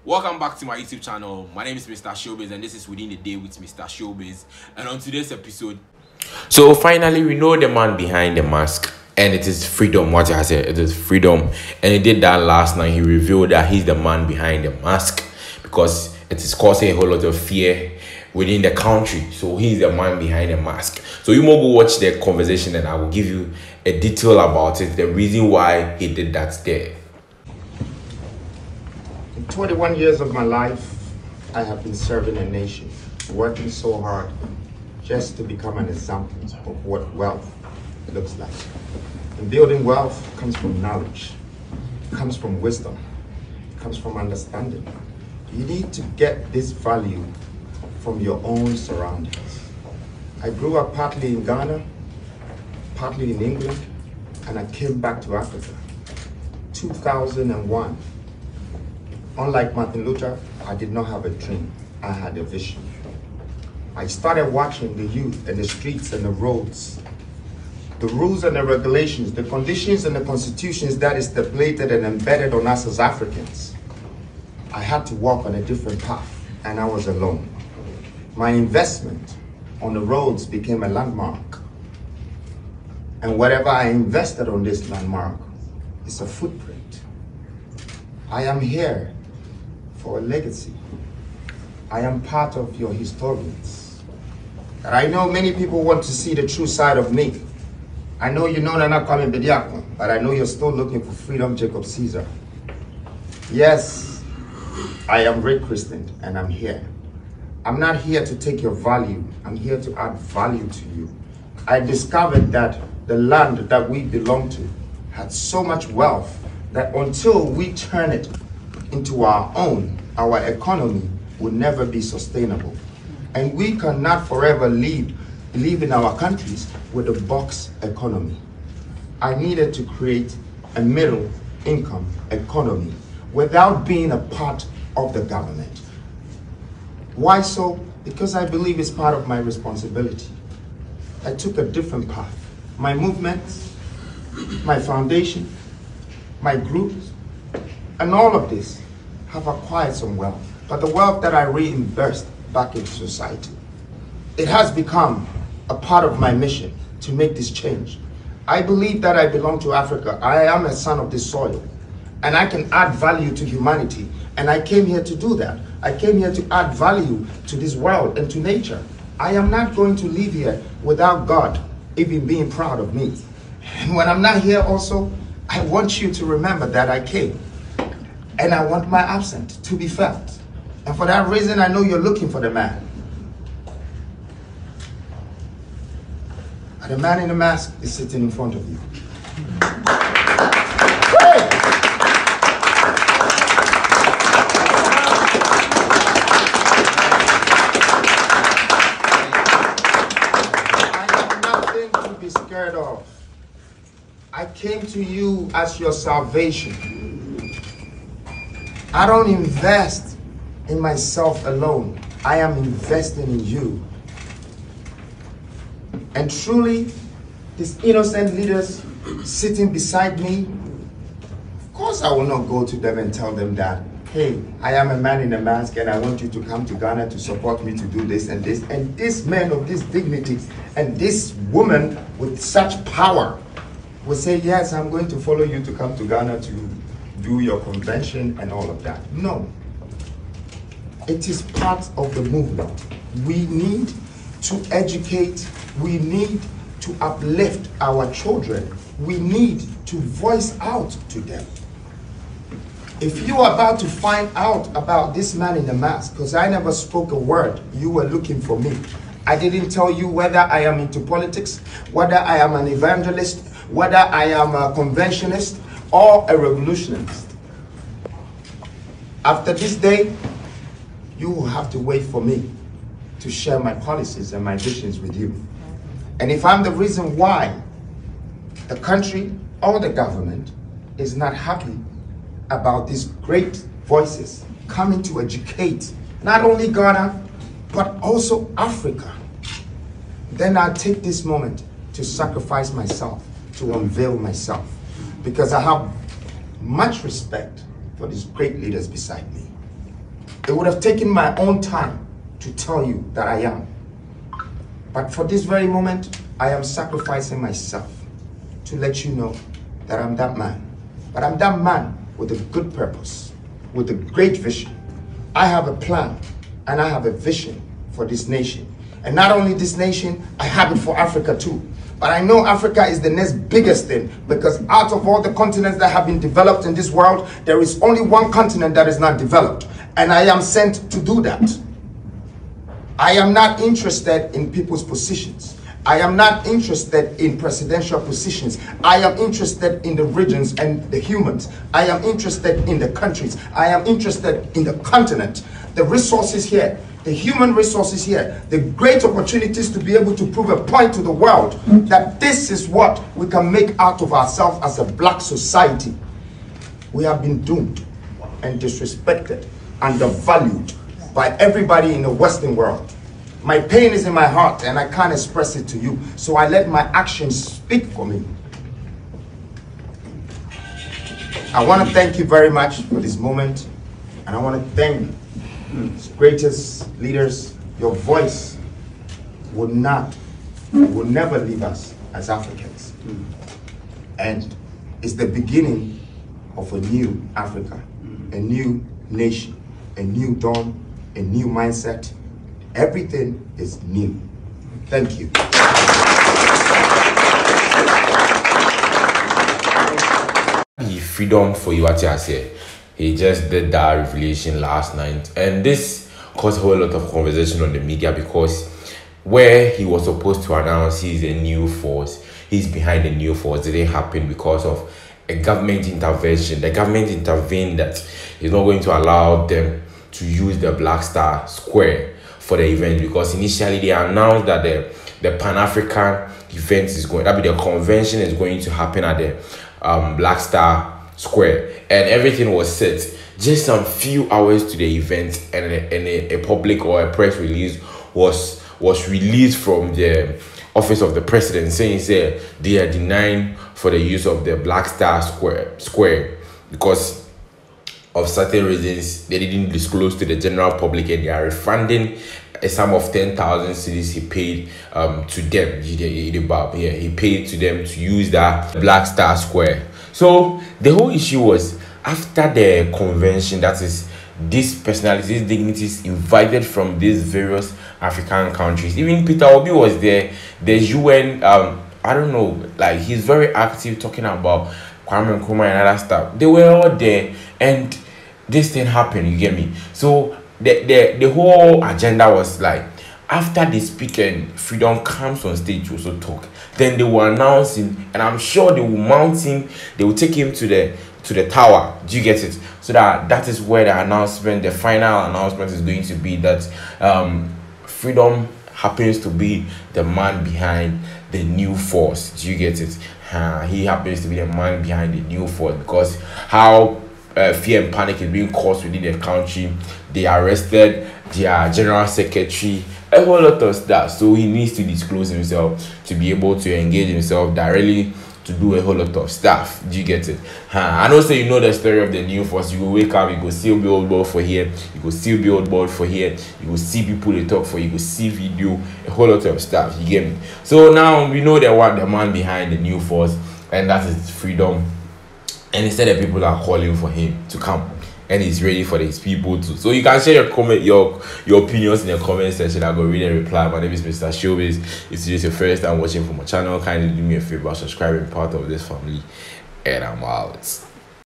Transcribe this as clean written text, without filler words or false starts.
Welcome back to my YouTube channel. My name is Mr. Showbiz and this is Within the Day with Mr. Showbiz. And on today's episode, so finally we know the man behind the mask, and it is Freedom. What I said, it is Freedom, and he did that last night. He revealed that he's the man behind the mask because it is causing a whole lot of fear within the country. So he's the man behind the mask. So you more go watch the conversation and I will give you a detail about it, the reason why he did that there. In 21 years of my life, I have been serving a nation, working so hard just to become an example of what wealth looks like. And building wealth comes from knowledge, comes from wisdom, comes from understanding. You need to get this value from your own surroundings. I grew up partly in Ghana, partly in England, and I came back to Africa. 2001. Unlike Martin Luther, I did not have a dream, I had a vision. I started watching the youth and the streets and the roads, the rules and the regulations, the conditions and the constitutions that is stipulated and embedded on us as Africans. I had to walk on a different path, and I was alone. My investment on the roads became a landmark. And whatever I invested on this landmark is a footprint. I am here for a legacy. I am part of your historians. And I know many people want to see the true side of me. I know you know Nana Kwame Bediako, but I know you're still looking for Freedom Jacob Caesar. Yes, I am re-christened and I'm here. I'm not here to take your value. I'm here to add value to you. I discovered that the land that we belong to had so much wealth that until we turn it into our own, our economy will never be sustainable. And we cannot forever live in our countries with a box economy. I needed to create a middle income economy without being a part of the government. Why so? Because I believe it's part of my responsibility. I took a different path. My movements, my foundation, my groups, and all of this have acquired some wealth. But the wealth that I reinvest back into society, it has become a part of my mission to make this change. I believe that I belong to Africa. I am a son of this soil, and I can add value to humanity. And I came here to do that. I came here to add value to this world and to nature. I am not going to live here without God even being proud of me. And when I'm not here also, I want you to remember that I came. And I want my absence to be felt. And for that reason, I know you're looking for the man. And the man in the mask is sitting in front of you. Hey! I have nothing to be scared of. I came to you as your salvation. I don't invest in myself alone. I am investing in you. And truly, these innocent leaders sitting beside me, of course I will not go to them and tell them that, hey, I am a man in a mask and I want you to come to Ghana to support me to do this and this. And this man of this dignity and this woman with such power will say, yes, I'm going to follow you to come to Ghana to do your convention and all of that. No. It is part of the movement. We need to educate. We need to uplift our children. We need to voice out to them. If you are about to find out about this man in the mask, because I never spoke a word, you were looking for me. I didn't tell you whether I am into politics, whether I am an evangelist, whether I am a conventionist or a revolutionist. After this day, you will have to wait for me to share my policies and my visions with you. And if I'm the reason why the country or the government is not happy about these great voices coming to educate not only Ghana, but also Africa, then I'll take this moment to sacrifice myself, to unveil myself, because I have much respect for these great leaders beside me. It would have taken my own time to tell you that I am. But for this very moment, I am sacrificing myself to let you know that I'm that man. But I'm that man with a good purpose, with a great vision. I have a plan and I have a vision for this nation. And not only this nation, I have it for Africa too. But I know Africa is the next biggest thing, because out of all the continents that have been developed in this world, there is only one continent that is not developed. And I am sent to do that. I am not interested in people's positions. I am not interested in presidential positions. I am interested in the regions and the humans. I am interested in the countries. I am interested in the continent. The resources here, the human resources here, the great opportunities to be able to prove a point to the world that this is what we can make out of ourselves as a black society. We have been doomed and disrespected, undervalued by everybody in the Western world. My pain is in my heart and I can't express it to you, so I let my actions speak for me. I want to thank you very much for this moment, and I want to thank greatest leaders. Your voice will never leave us as Africans. And it's the beginning of a new Africa, a new nation, a new dawn, a new mindset. Everything is new. Thank you. Freedom for you, what I say. He just did that revelation last night, and this caused a whole lot of conversation on the media, because where he was supposed to announce he's a new force, he's behind the new force, didn't happen because of a government intervention. The government intervened that he's not going to allow them to use the Black Star Square for the event, because initially they announced that the Pan-African event is going, that be the convention is going to happen at the Black Star Square, and everything was set. Just some few hours to the event, and a public or a press release was released from the office of the president, saying they are denying for the use of the Black Star Square because of certain reasons. They didn't disclose to the general public, and they are refunding a sum of 10,000 cedis he paid to them. He paid to them to use that Black Star Square. So the whole issue was, after the convention, that is, these personalities, dignitaries invited from these various African countries. Even Peter Obi was there. The UN, I don't know, like, he's very active talking about Kwame Nkrumah and other stuff. They were all there, and this thing happened, you get me? So the whole agenda was like, after the speaker and Freedom comes on stage to also talk, then they will announce him, and I'm sure they will mount him, they will take him to the tower. Do you get it? So that is where the announcement, the final announcement, is going to be that Freedom happens to be the man behind the new force. Do you get it? He happens to be the man behind the new force, because how fear and panic is being caused within the country. They arrested their general secretary, a whole lot of stuff. So he needs to disclose himself to be able to engage himself directly to do a whole lot of stuff. Do you get it? I know, say you know the story of the new force. You go wake up, you go see billboard for here, you go see billboard for here, you go see people they talk for, you go see video, a whole lot of stuff. You get me? So now we know the man behind the new force, and that is Freedom. And instead, the people are calling for him to come, and he's ready for his people too. So you can share your opinions in the comment section. I'll go read and reply. My name is Mr. Showbiz. If this is your first time watching from my channel, kindly do me a favor, subscribe and be part of this family, and I'm out.